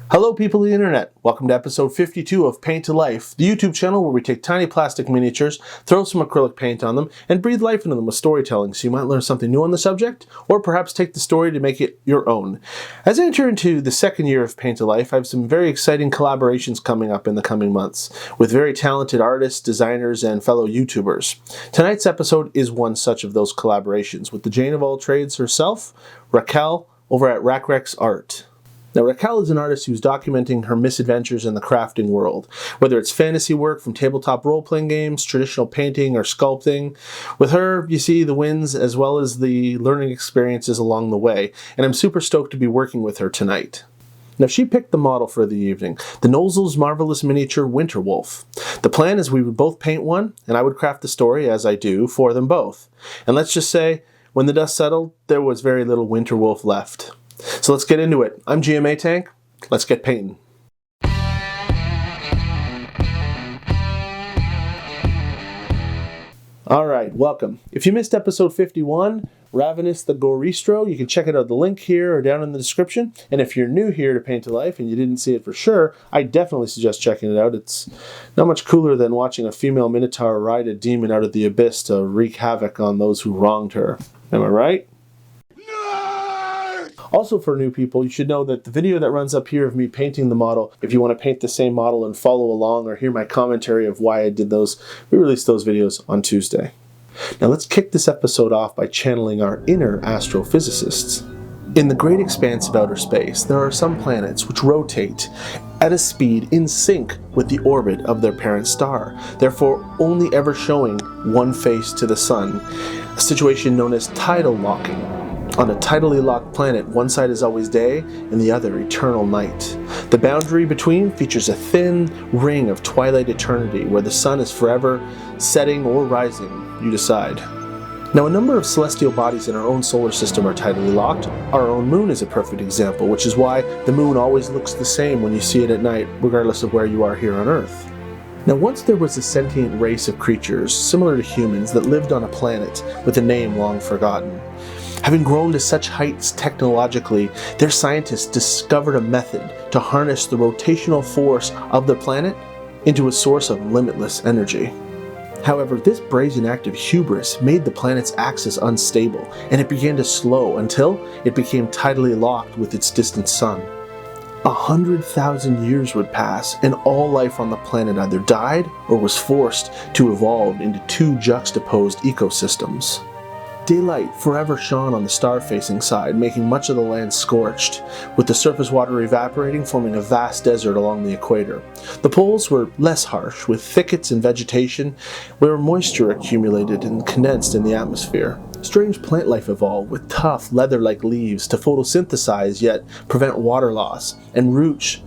Hello people of the internet, welcome to episode 52 of Paint to Life, the YouTube channel where we take tiny plastic miniatures, throw some acrylic paint on them, and breathe life into them with storytelling so you might learn something new on the subject, or perhaps take the story to make it your own. As I enter into the second year of Paint to Life, I have some very exciting collaborations coming up in the coming months, with very talented artists, designers, and fellow YouTubers. Tonight's episode is one such of those collaborations, with the Jane of all trades herself, Raquel, over at Rackrex Art. Now, Raquel is an artist who's documenting her misadventures in the crafting world, whether it's fantasy work from tabletop role-playing games, traditional painting, or sculpting. With her, you see the wins as well as the learning experiences along the way, and I'm super stoked to be working with her tonight. Now, she picked the model for the evening, the Nolzur's marvelous miniature Winter Wolf. The plan is we would both paint one, and I would craft the story, as I do, for them both. And let's just say, when the dust settled, there was very little Winter Wolf left. So let's get into it. I'm GMA Tank. Let's get painting. Alright, welcome. If you missed episode 51, Ravenous the Goristro, you can check it out the link here or down in the description. And if you're new here to Paint to Life and you didn't see it for sure, I definitely suggest checking it out. It's not much cooler than watching a female minotaur ride a demon out of the abyss to wreak havoc on those who wronged her. Am I right? Also, for new people, you should know that the video that runs up here of me painting the model, if you want to paint the same model and follow along or hear my commentary of why I did those, we release those videos on Tuesday. Now let's kick this episode off by channeling our inner astrophysicists. In the great expanse of outer space, there are some planets which rotate at a speed in sync with the orbit of their parent star, therefore only ever showing one face to the sun, a situation known as tidal locking. On a tidally locked planet, one side is always day and the other eternal night. The boundary between features a thin ring of twilight eternity where the sun is forever setting or rising, you decide. Now, a number of celestial bodies in our own solar system are tidally locked. Our own moon is a perfect example, which is why the moon always looks the same when you see it at night, regardless of where you are here on Earth. Now, once there was a sentient race of creatures, similar to humans, that lived on a planet with a name long forgotten. Having grown to such heights technologically, their scientists discovered a method to harness the rotational force of the planet into a source of limitless energy. However, this brazen act of hubris made the planet's axis unstable, and it began to slow until it became tidally locked with its distant sun. 100,000 years would pass, and all life on the planet either died or was forced to evolve into two juxtaposed ecosystems. Daylight forever shone on the star-facing side, making much of the land scorched, with the surface water evaporating, forming a vast desert along the equator. The poles were less harsh, with thickets and vegetation where moisture accumulated and condensed in the atmosphere. Strange plant life evolved, with tough, leather-like leaves to photosynthesize yet prevent water loss, and roots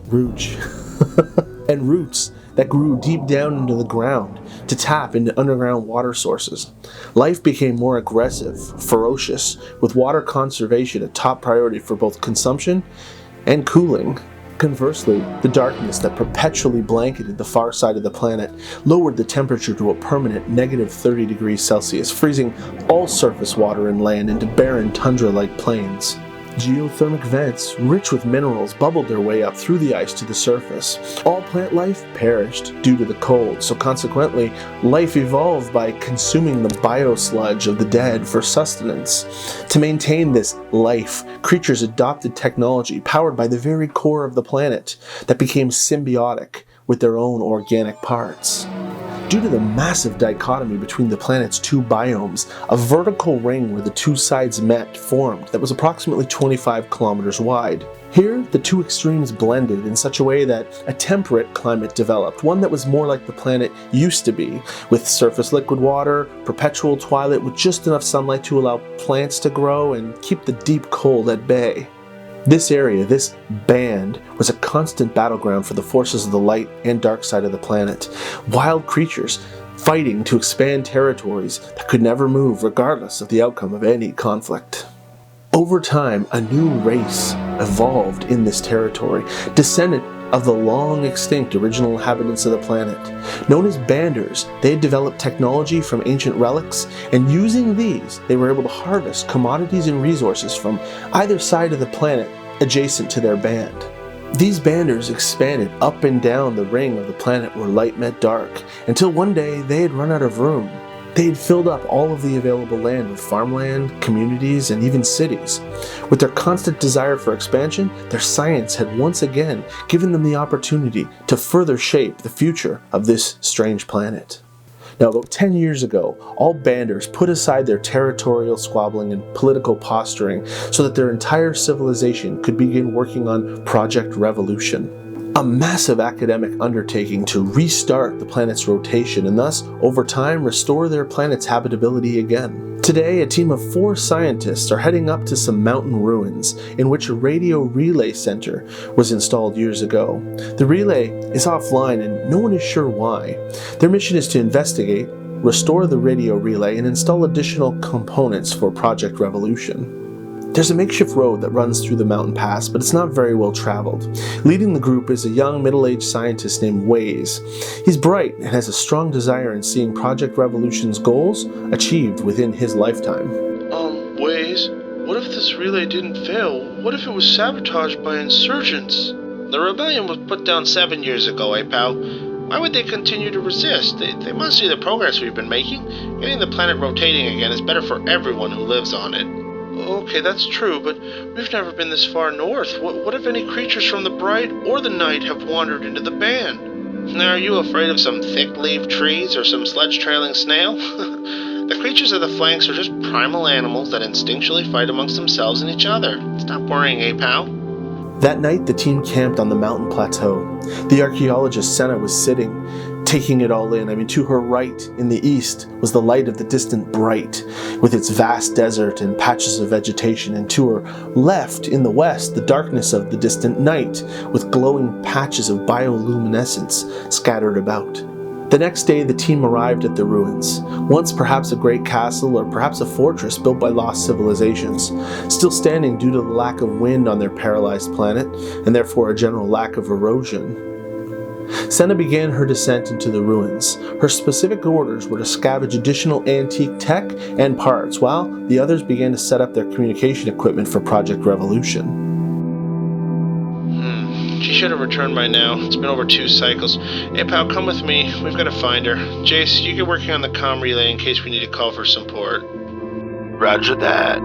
that grew deep down into the ground to tap into underground water sources. Life became more aggressive, ferocious, with water conservation a top priority for both consumption and cooling. Conversely, the darkness that perpetually blanketed the far side of the planet lowered the temperature to a permanent negative 30 degrees Celsius, freezing all surface water and land into barren tundra-like plains. Geothermic vents, rich with minerals, bubbled their way up through the ice to the surface. All plant life perished due to the cold, so consequently, life evolved by consuming the biosludge of the dead for sustenance. To maintain this life, creatures adopted technology powered by the very core of the planet that became symbiotic with their own organic parts. Due to the massive dichotomy between the planet's two biomes, a vertical ring where the two sides met formed that was approximately 25 kilometers wide. Here, the two extremes blended in such a way that a temperate climate developed, one that was more like the planet used to be, with surface liquid water, perpetual twilight with just enough sunlight to allow plants to grow and keep the deep cold at bay. This area, this band, was a constant battleground for the forces of the light and dark side of the planet. Wild creatures fighting to expand territories that could never move regardless of the outcome of any conflict. Over time, a new race evolved in this territory, descendant of the long-extinct original inhabitants of the planet. Known as banders, they had developed technology from ancient relics, and using these, they were able to harvest commodities and resources from either side of the planet adjacent to their band. These banders expanded up and down the ring of the planet where light met dark, until one day they had run out of room. They had filled up all of the available land with farmland, communities, and even cities. With their constant desire for expansion, their science had once again given them the opportunity to further shape the future of this strange planet. Now, about 10 years ago, all banders put aside their territorial squabbling and political posturing so that their entire civilization could begin working on Project Revolution, a massive academic undertaking to restart the planet's rotation and thus, over time, restore their planet's habitability again. Today, a team of 4 scientists are heading up to some mountain ruins in which a radio relay center was installed years ago. The relay is offline and no one is sure why. Their mission is to investigate, restore the radio relay, and install additional components for Project Revolution. There's a makeshift road that runs through the mountain pass, but it's not very well traveled. Leading the group is a young middle-aged scientist named Waze. He's bright and has a strong desire in seeing Project Revolution's goals achieved within his lifetime. Waze, what if this relay didn't fail? What if it was sabotaged by insurgents? The rebellion was put down 7 years ago, pal? Why would they continue to resist? They must see the progress we've been making. Getting the planet rotating again is better for everyone who lives on it. Okay, that's true, but we've never been this far north. What if any creatures from the bright or the night have wandered into the band? Now, are you afraid of some thick-leaved trees or some sledge-trailing snail? The creatures of the flanks are just primal animals that instinctually fight amongst themselves and each other. Stop worrying, pal? That night, the team camped on the mountain plateau. The archaeologist Senna was sitting, taking it all in. To her right, in the east, was the light of the distant Bright, with its vast desert and patches of vegetation, and to her left, in the west, the darkness of the distant night, with glowing patches of bioluminescence scattered about. The next day, the team arrived at the ruins, once perhaps a great castle or perhaps a fortress built by lost civilizations, still standing due to the lack of wind on their paralyzed planet, and therefore a general lack of erosion. Senna began her descent into the ruins. Her specific orders were to scavenge additional antique tech and parts, while the others began to set up their communication equipment for Project Revolution. She should have returned by now. It's been over 2 cycles. Hey, pal, come with me. We've got to find her. Jace, you get working on the comm relay in case we need to call for support. Roger that.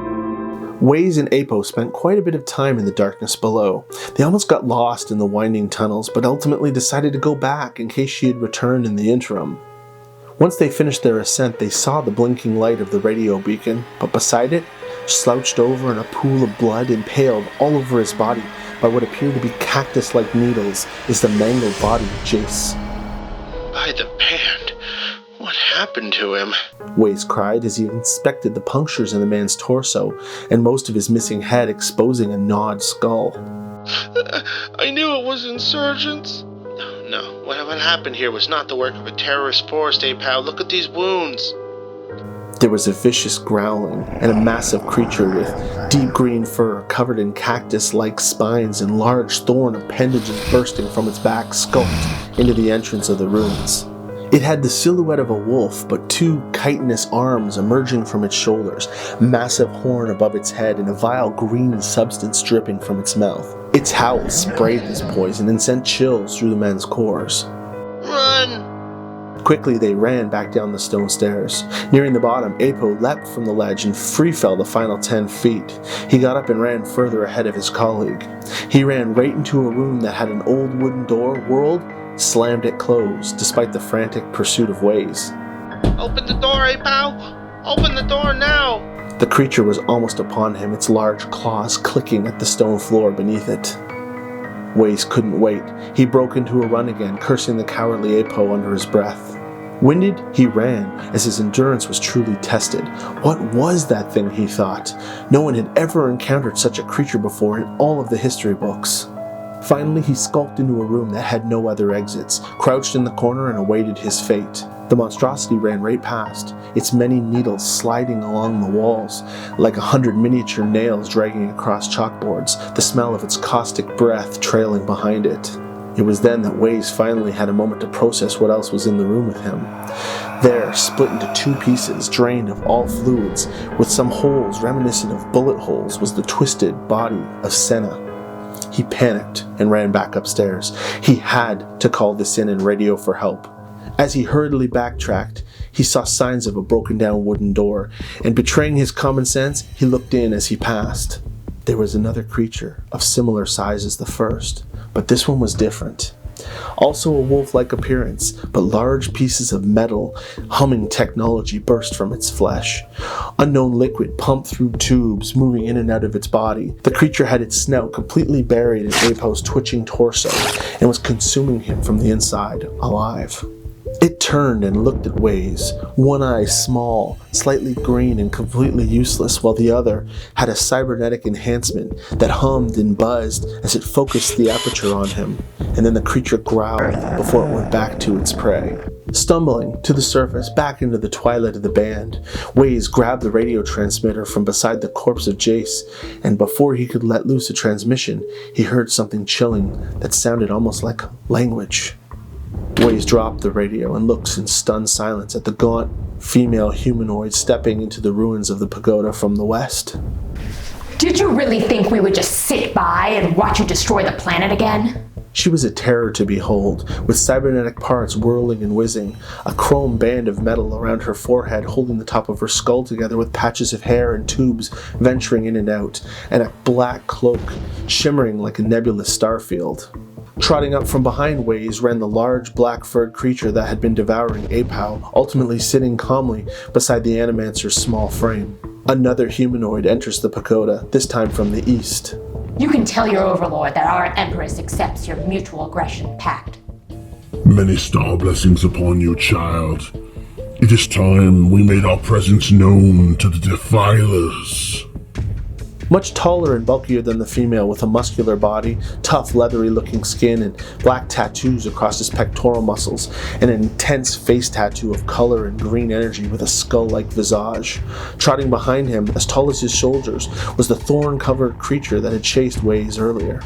Waze and Apo spent quite a bit of time in the darkness below. They almost got lost in the winding tunnels, but ultimately decided to go back in case she had returned in the interim. Once they finished their ascent, they saw the blinking light of the radio beacon, but beside it, slouched over in a pool of blood, impaled all over his body by what appeared to be cactus-like needles, is the mangled body of Jace. By the band, what happened to him? Waze cried as he inspected the punctures in the man's torso and most of his missing head, exposing a gnawed skull. I knew it was insurgents. No, what happened here was not the work of a terrorist force, pal. Look at these wounds. There was a vicious growling, and a massive creature with deep green fur covered in cactus-like spines and large thorn appendages bursting from its back skulked into the entrance of the ruins. It had the silhouette of a wolf, but 2 chitinous arms emerging from its shoulders, massive horn above its head, and a vile green substance dripping from its mouth. Its howl sprayed this poison and sent chills through the men's cores. Run! Quickly, they ran back down the stone stairs. Nearing the bottom, Apo leapt from the ledge and free fell the final 10 feet. He got up and ran further ahead of his colleague. He ran right into a room that had an old wooden door, whirled, slammed it closed, despite the frantic pursuit of Waze. Open the door, pal! Open the door now! The creature was almost upon him, its large claws clicking at the stone floor beneath it. Waze couldn't wait. He broke into a run again, cursing the cowardly Apo under his breath. Winded, he ran, as his endurance was truly tested. What was that thing, he thought? No one had ever encountered such a creature before in all of the history books. Finally, he skulked into a room that had no other exits, crouched in the corner and awaited his fate. The monstrosity ran right past, its many needles sliding along the walls, like 100 miniature nails dragging across chalkboards, the smell of its caustic breath trailing behind it. It was then that Waze finally had a moment to process what else was in the room with him. There, split into 2 pieces, drained of all fluids, with some holes reminiscent of bullet holes, was the twisted body of Senna. He panicked and ran back upstairs. He had to call this in and radio for help. As he hurriedly backtracked, he saw signs of a broken down wooden door, and betraying his common sense, he looked in as he passed. There was another creature of similar size as the first, but this one was different. Also a wolf-like appearance, but large pieces of metal, humming technology burst from its flesh. Unknown liquid pumped through tubes, moving in and out of its body. The creature had its snout completely buried in Apo's twitching torso, and was consuming him from the inside, alive. It turned and looked at Waze, one eye small, slightly green and completely useless, while the other had a cybernetic enhancement that hummed and buzzed as it focused the aperture on him, and then the creature growled before it went back to its prey. Stumbling to the surface, back into the twilight of the band, Waze grabbed the radio transmitter from beside the corpse of Jace, and before he could let loose a transmission, he heard something chilling that sounded almost like language. Waze dropped the radio and looked in stunned silence at the gaunt female humanoid stepping into the ruins of the pagoda from the west. Did you really think we would just sit by and watch you destroy the planet again? She was a terror to behold, with cybernetic parts whirling and whizzing, a chrome band of metal around her forehead holding the top of her skull together with patches of hair and tubes venturing in and out, and a black cloak shimmering like a nebulous starfield. Trotting up from behind Waze ran the large black-furred creature that had been devouring Apo, ultimately sitting calmly beside the Animancer's small frame. Another humanoid enters the pagoda, this time from the east. You can tell your overlord that our Empress accepts your mutual aggression pact. Many star blessings upon you, child. It is time we made our presence known to the defilers. Much taller and bulkier than the female, with a muscular body, tough leathery-looking skin, and black tattoos across his pectoral muscles, and an intense face tattoo of color and green energy with a skull-like visage. Trotting behind him, as tall as his shoulders, was the thorn-covered creature that had chased Waze earlier.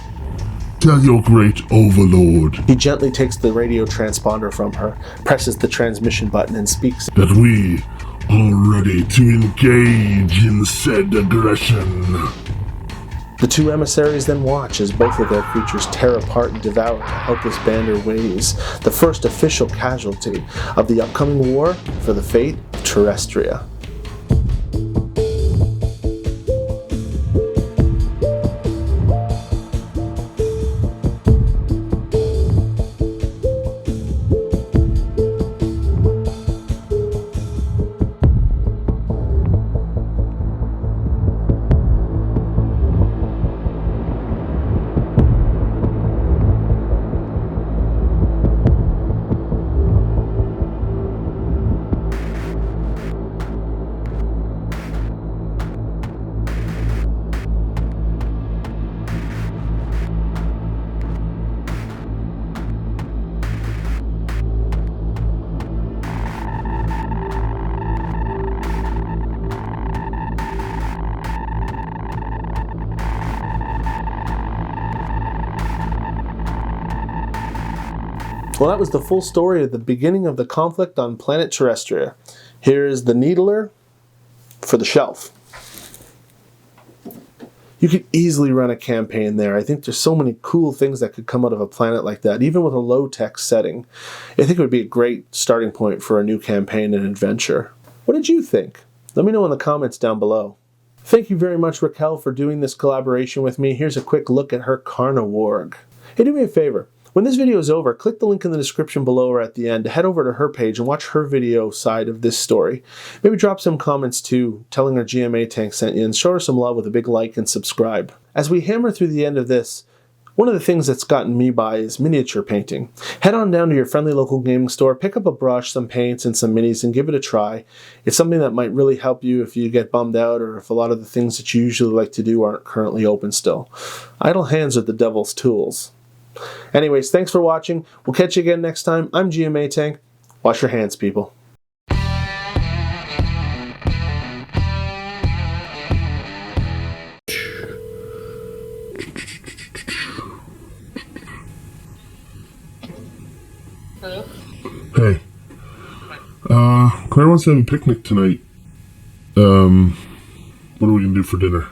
Tell your great overlord He gently takes the radio transponder from her, presses the transmission button, and speaks. that we are ready to engage in said aggression. The two emissaries then watch as both of their creatures tear apart and devour the helpless band of Waze, the first official casualty of the upcoming war for the fate of Terrestria. Well, that was the full story of the beginning of the conflict on planet Terrestria. Here is the needler for the shelf. You could easily run a campaign there. I think there's so many cool things that could come out of a planet like that, even with a low-tech setting. I think it would be a great starting point for a new campaign and adventure. What did you think? Let me know in the comments down below. Thank you very much, Raquel, for doing this collaboration with me. Here's a quick look at her Carnivorg. Hey, do me a favor. When this video is over, click the link in the description below or at the end to head over to her page and watch her video side of this story. Maybe drop some comments too, telling her GMA Tank sent you, and show her some love with a big like and subscribe. As we hammer through the end of this, one of the things that's gotten me by is miniature painting. Head on down to your friendly local gaming store, pick up a brush, some paints, and some minis, and give it a try. It's something that might really help you if you get bummed out or if a lot of the things that you usually like to do aren't currently open still. Idle hands are the devil's tools. Anyways, thanks for watching. We'll catch you again next time. I'm GMA Tank. Wash your hands, people. Hey, Claire wants to have a picnic tonight. What are we gonna do for dinner?